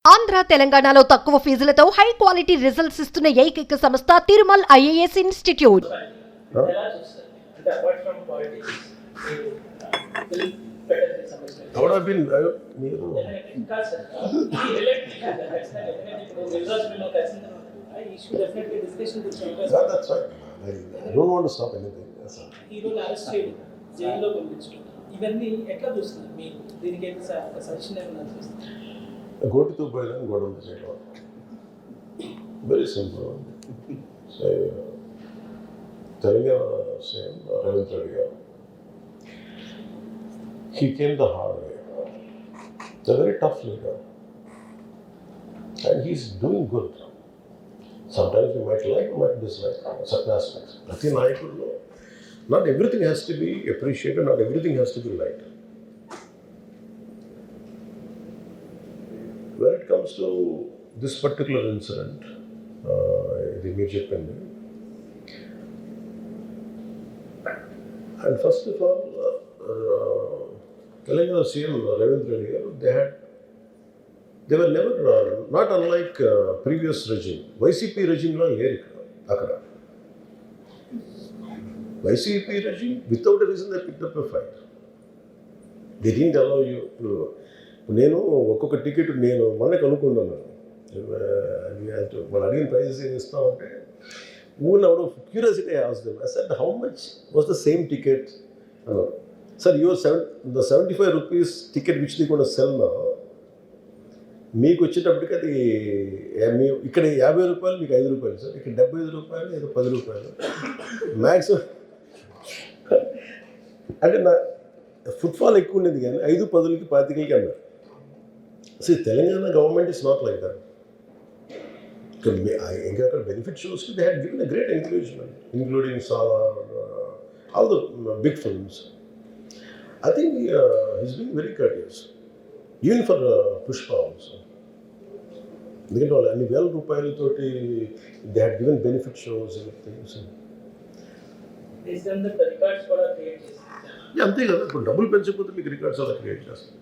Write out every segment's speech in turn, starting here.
ఆంధ్ర తెలంగాణలో తక్కువ ఫీజులతో high quality results ఇస్తున్న ఏకైక సంస్థ తిరుమల్ ఐఏఎస్ ఇన్స్టిట్యూట్. గోటితో పోయిన గొడవలు చేయడం very simple. Telangana CM Revanth Reddy గారు he came the hard way. It's a very tough leader and he's doing good. Sometimes you might like, you might dislike certain aspects. Prati Nayakulu, not everything has to be appreciated, not everything has to be liked. When it comes to this particular incident, the immediate pending, and first of all, Telangana CM Ravindra Reddy garu, they were never not unlike previous regime. YCP regime la leru akkada. YCP regime, without a reason, they picked up a fight. They didn't allow you to. నేను ఒక్కొక్క ticket నేను మొన్న కనుక్కున్నాను, వాళ్ళు అడిగిన prizes ఏం ఇస్తామంటే ఊన్ out of curiosity I asked them. I said how much was the same ticket అన్నారు. Sir the 75 rupees ticket which they going to sell now, మీకు వచ్చేటప్పటికి అది ఇక్కడ 50 రూపాయలు, మీకు 5 రూపాయలు సార్, ఇక్కడ 75 రూపాయలు, ఏదో 10 రూపాయలు మ్యాక్సిమం. అంటే నా ఫుట్ఫాల్ ఎక్కువ ఉండేది కానీ 5, 10కి 25కి అన్నారు. See, Telangana government is not like that. ఇంకా అక్కడ benefit shows they had given a great encouragement, including Salaar, all the big films. I think he's been very courteous, even for Pushpa also. ఎందుకంటే వాళ్ళు అన్ని వేల రూపాయలతోటి they had given benefit shows అంతే కదా. ఇప్పుడు డబ్బులు పెంచకపోతే మీకు రికార్డ్స్ అలా క్రియేట్ చేస్తారు.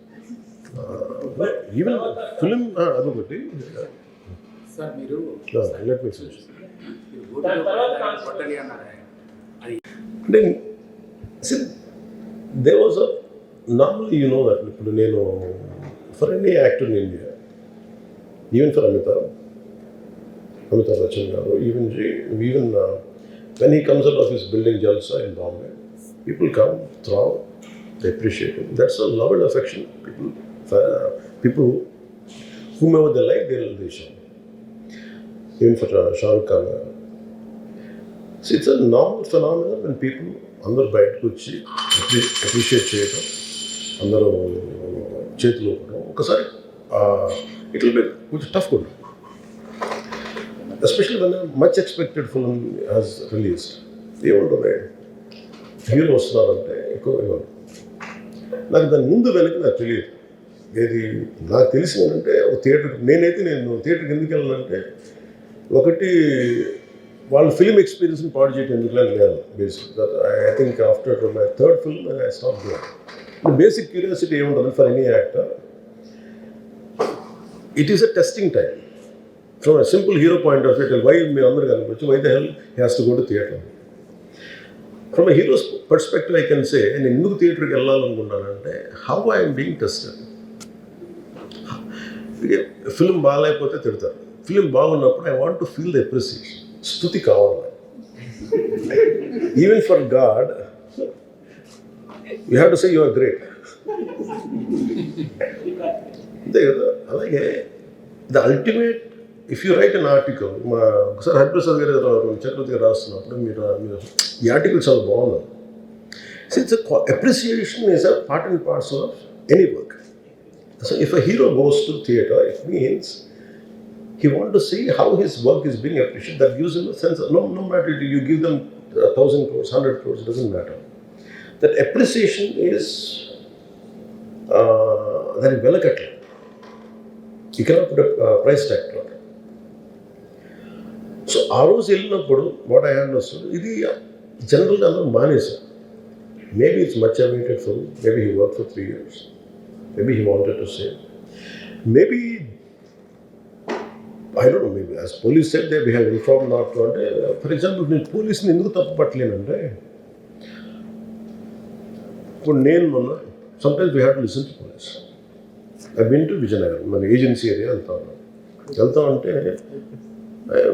ఈవెన్ ఫిలిం అదొకటి. అంటే there was a normally, you know that ఇప్పుడు నేను for any actor in India, even for Amitabh Bachchan garu, even when he comes out of his building Jalsa in Bombay, people come, throw, they appreciate him. That's a love and affection. People whomever they like, they show. Even for Shah Rukh Khan, so it's a normal phenomenon when people అందరూ బయటకు వచ్చి appreciate చేయటం, అందరూ చేతులు ఇవ్వడం. ఒకసారి it will be కొంచెం tough కూడా, especially when much expected film has released. ఏముంటుంది, హీరో వస్తున్నారంటే ఎక్కువ ఇవ్వరు. నాకు దాని ముందు వెనక నాకు తెలియదు. ఏది నాకు తెలిసిందంటే ఒక థియేటర్కి నేను థియేటర్కి ఎందుకు వెళ్ళానంటే, ఒకటి వాళ్ళు ఫిల్మ్ ఎక్స్పీరియన్స్ని పాడు చేయడం ఎందుకు లేదు basic. I think after my third film I stop doing. Basic curiosity ఏముంటుంది for any actor, it is a testing time. From a simple hero point of view, why మీరు అందరూ కనిపించు, why the hell he has to go to theatre. From a hero's perspective I can say, నేను ఎందుకు థియేటర్కి వెళ్ళాలనుకున్నానంటే, how I'm being tested. Film బాగాలేకపోతే తిడతారు, film బాగున్నప్పుడు I want to feel the appreciation. స్తుతి కావాలి. Even for God you have to say you are great. అంతే కదా. అలాగే the ultimate, if you write an article, ఒకసారి హరిప్రసాద్ గారు చక్రవర్తి గారు రాస్తున్నప్పుడు మీరు ఈ ఆర్టికల్ చాలా బాగుంది. So it's appreciation is a part and parcel of any work. So if a hero goes to theatre, it means he wants to see how his work is being appreciated. That gives him a sense of, no matter you give them 1,000 crores, 100 crores, it doesn't matter. That appreciation is that is velakatla. You cannot put a price tag to it. So ఆ రోజు వెళ్ళినప్పుడు what I understood, ఇది జనరల్గా అందరూ మానేశారు. Maybe it's much awaited for him. Maybe he worked for 3 years. Maybe he wanted to say. Maybe I don't know, maybe as police said they have inform not to. అంటే for example నేను పోలీస్ని ఎందుకు తప్పు పట్టలేనంటే, ఇప్పుడు నేను మొన్న sometimes we have to listen to police. I been to Vizianagaram, మన agency area వెళ్తా ఉంటే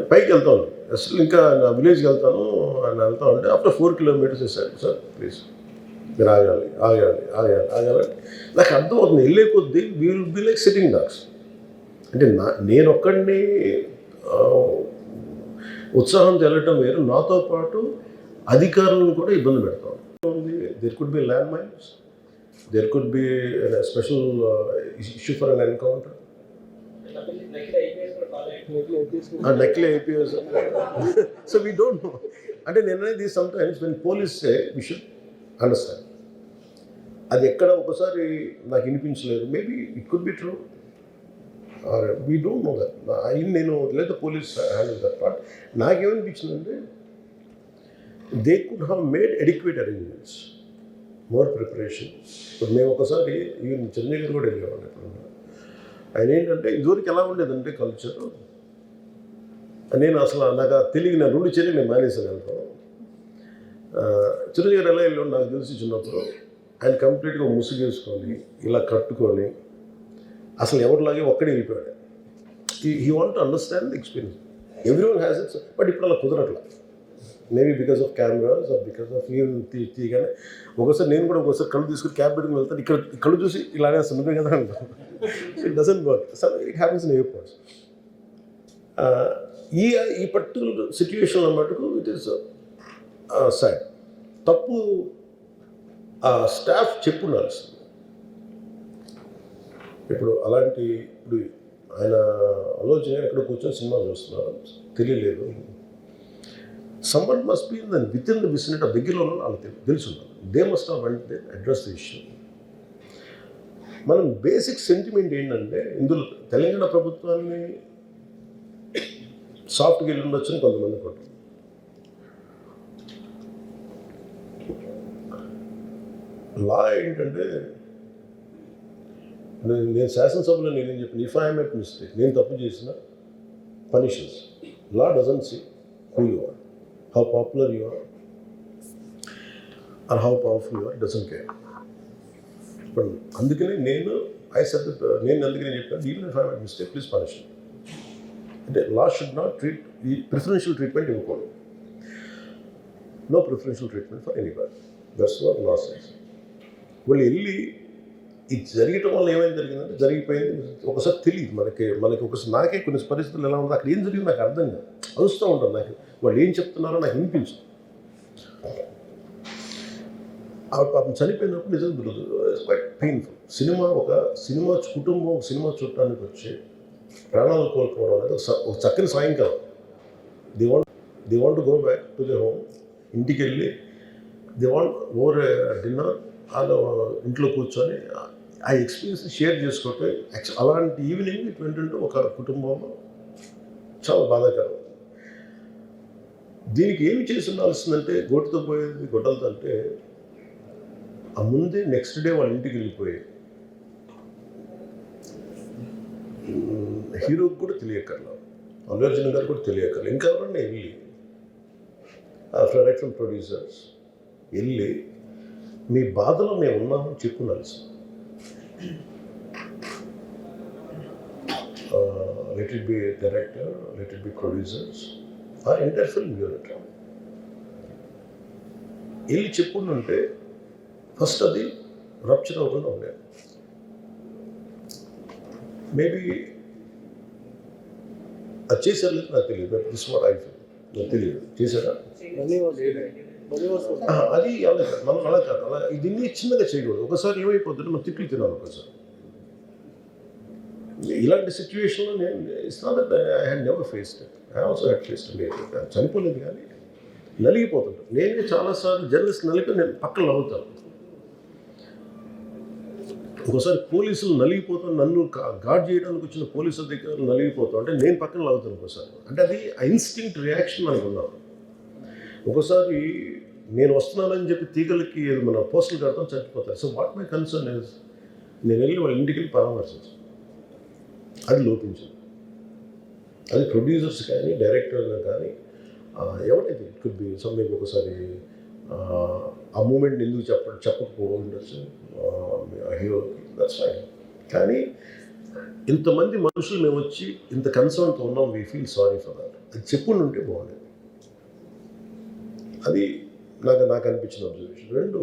పైకి వెళ్తా ఉన్నాను. అసలు ఇంకా నా విలేజ్కి వెళ్తాను అని వెళ్తా ఉంటే ఆఫ్టర్ 4 kilometers వేసారు, సార్ ప్లీజ్ మీరు ఆగాలి. నాకు అర్థం అవుతుంది, వెళ్ళే కొద్దీ will be like sitting dogs. అంటే నేను ఒక్కడిని ఉత్సాహంతో వెళ్ళటం వేరు, నాతో పాటు అధికారులను కూడా ఇబ్బంది పెడతాం. There could be land mines, there could be special issue for an encounter. నకిలీ IPS. So we don't know. అంటే నేను అనేది sometimes when police say we should understand. అది ఎక్కడ ఒకసారి నాకు వినిపించలేదు, maybe it could be true or we don't know that. నేను లేదా పోలీస్ హ్యాండిల్ దట్ పార్ట్. నాకేమనిపించిందంటే they could have made adequate arrangements, more preparation. ఇప్పుడు మేము ఒకసారి ఈవెన్ చంద్రగిరి కూడా వెళ్ళేవాళ్ళు. ఎప్పుడన్నా ఆయన ఏంటంటే ఇదివరకు ఎలా ఉండేదంటే కల్చర్, నేను అసలు నాకు తెలియదు, నా 2 చర్యలు నేను మానేసాను వెళ్తాను. చిరంజీవి ఎలా వెళ్ళాడు నాకు తెలిసి చిన్నప్పుడు, ఆయన కంప్లీట్గా ముసుగేసుకొని ఇలా కట్టుకొని అసలు ఎవరిలాగే ఒక్కడే వెళ్ళిపోయాడు. He want to understand the experience. Every one has its, but ఇప్పుడు అలా కుదరట్లా. Maybe because of cameras or because of even తీయగానే ఒకసారి నేను కూడా ఒకసారి కళ్ళు తీసుకుని క్యాబ్ పెట్టుకుని వెళ్తాను, ఇక్కడ కళ్ళు చూసి ఇలానే సున్నమే కదా అంటాను. It doesn't work. So it happens in airports. ఈ పర్టికులర్ సిచ్యువేషన్లో మటుకు ఇట్ ఈస్ సాడ్. తప్పు స్టాఫ్ చెప్పుండాల్సింది. ఇప్పుడు అలాంటి ఇప్పుడు ఆయన ఆలోచన ఎక్కడ కూర్చొని సినిమా చూస్తున్నారు, తెలియలేదు. Someone must be within the vicinity దగ్గరలో ఉన్న వాళ్ళకి తెలుసున్నారు. They must have went they address the issue. మనం బేసిక్ సెంటిమెంట్ ఏంటంటే, ఇందులో తెలంగాణ ప్రభుత్వాన్ని సాఫ్ట్గా వెళ్ళి ఉండొచ్చని కొంతమంది కొట్టారు. లా ఏంటంటే, నేను శాసనసభలో నేనేం చెప్పిన, ఇఫ్ ఐ మేక్ మిస్టేక్, నేను తప్పు చేసిన punishments. Law doesn't see who you are, how popular you are are how powerful you are, doesn't care. ఇప్పుడు అందుకనే నేను అందుకనే చెప్పాను, even if I make mistake please punish. అంటే లా షుడ్ నాట్ ట్రీట్ ఈ ప్రిఫరెన్షియల్ ట్రీట్మెంట్ ఇవ్వకూడదు. No preferential treatment for anybody. That's what law says. వాళ్ళు వెళ్ళి ఇది జరగటం వల్ల ఏమైంది జరిగిందంటే, జరిగిపోయింది ఒకసారి తెలియదు మనకి ఒకసారి. నాకే కొన్ని పరిస్థితులు ఎలా ఉందో, అక్కడ ఏం జరిగింది నాకు అర్థం కాదు, అరుస్తూ ఉంటాను. నాకు వాళ్ళు ఏం చెప్తున్నారో నాకు వినిపించదు. పాపం చనిపోయినప్పుడు నిజంగా క్వైట్ పెయిన్ఫుల్. సినిమా కుటుంబం సినిమా చూడటానికి వచ్చి ప్రాణాలు కోల్పోవడం అనేది ఒక చక్కని సాయంకాలం. They want to go back to the home. ఇంటికి వెళ్ళి దే వాంట్ ఓవర్ డిన్నర్, వాళ్ళు ఇంట్లో కూర్చొని ఆ ఎక్స్పీరియన్స్ షేర్ చేసుకుంటే, అలాంటి ఈవినింగ్ ఇట్ వెంటంటే ఒక కుటుంబంలో చాలా బాధాకరం. దీనికి ఏమి చేసి ఉండాల్సిందంటే, గోటితో పోయేది గొడ్డలతో అంటే, ఆ ముందే నెక్స్ట్ డే వాళ్ళ ఇంటికి వెళ్ళిపోయి హీరోకి కూడా తెలియకర్లా, అల్లు అర్జున్ గారు కూడా తెలియకర్లా, ఇంకా ఎవరన్నా వెళ్ళి డైరెక్టర్ ప్రొడ్యూసర్స్ వెళ్ళి మీ బాధలో మేము ఉన్నామని చెప్పుకోవాల్సి. Let it be director, let it be producers or entire film unit వెళ్ళి చెప్పుకుంటుంటే ఫస్ట్ అది రప్చర్ అవ్వకుండా ఉండేది. మేబీ అది చేశారు లేదు నాకు తెలియదు, but this what I feel. నాకు తెలియదు చేశారా అది. మనం అలా కాదు, అలా దీన్ని చిన్నగా చేయకూడదు. ఒకసారి ఏమైపోతుంటే మనం తిట్లు తినాలి. ఒకసారి ఇలాంటి సిచ్యువేషన్లో నేను it's not that I had never faced it. I also had faced it. చనిపోలేదు కానీ నలిగిపోతుంటాను. నేనే చాలాసార్లు జర్నలిస్ట్ నలిపి నేను పక్కన నవ్వుతాను. ఒకసారి పోలీసులు నలిగిపోతాను, నన్ను గార్డ్ చేయడానికి వచ్చిన పోలీసు అధికారులు నలిగిపోతాం అంటే నేను పక్కన లాగుతాను ఒకసారి. అంటే అది ఇన్స్టింక్ట్ రియాక్షన్ మనకు ఉన్నాం. ఒకసారి నేను వస్తున్నానని చెప్పి తీగలకి మన పోస్టులు కడతాం, చచ్చిపోతారు. So what my concern is, నేను వెళ్ళి వాళ్ళ ఇంటికి వెళ్ళి పరామర్శించాను. అది లోపించింది. అది ప్రొడ్యూసర్స్ కానీ డైరెక్టర్లు కానీ ఎవరైతే ఇట్ కుడ్ బి సమ్థింగ్ ఒకసారి ఆ మూమెంట్ ఎందుకు చెప్పకపోవడం ఉండొచ్చు హీరో, దట్స్ ఫైన్. కానీ ఇంతమంది మనుషులు మేము వచ్చి ఇంత కన్సర్న్తో ఉన్నాం, we feel sorry for that, అది చెప్పుండి ఉంటే బాగుండేది. అది నాకు అనిపించిన అబ్జర్వేషన్. రెండు,